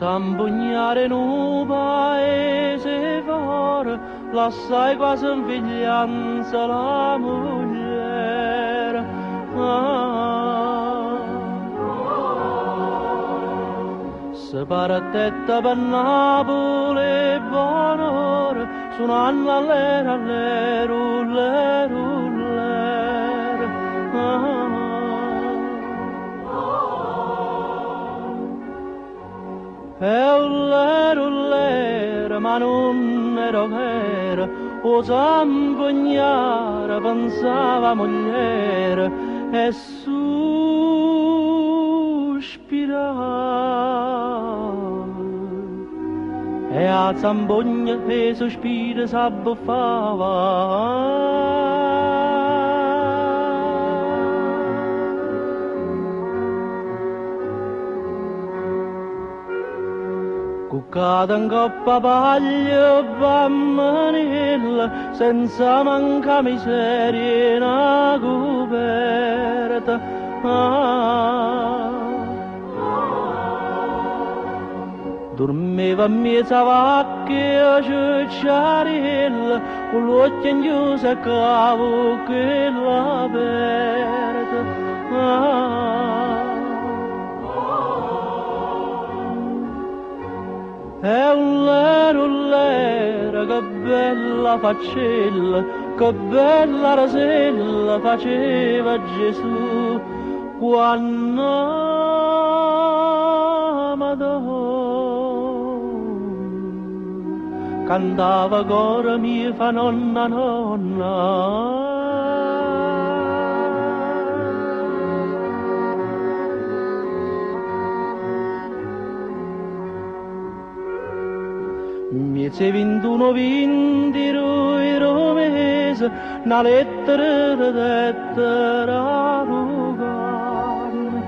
Zambugnare in un paese fuori, l'assai quasi in figlianza la moglie. Se partetta per Napoli buon'ora, suonando all'era, all'era, all'era, all'era. E ullera, ma non era vera, o zambugnare pensava mogliere e sospirava. E a zambogna e sospira s'abbuffava. Cuccata in coppa paglia bammanella, senza manca miseria in una coperta. Dormiva in mezzo a vacche e ciucciarella, con l'occhio in chiuso e cavo che l'aperta. E ullera, che bella faccella, che bella rasella faceva Gesù quando Madonna cantava cora mia fa nonna nonna. Mieze 21-20 mese, una lettera di lettera Lucan.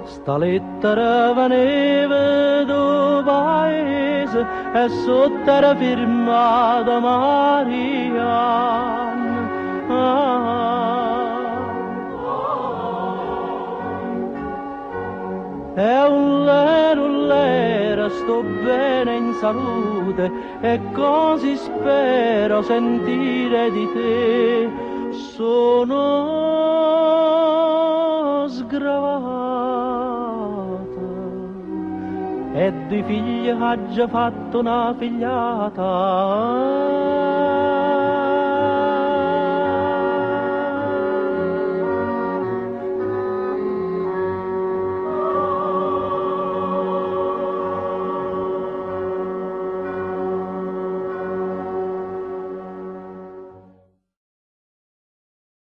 Sta lettera veniva do paese e sotto era firmata Marianne. E ullera, sto bene in salute e così spero sentire di te. Sono sgravata e di figli ha già fatto una figliata.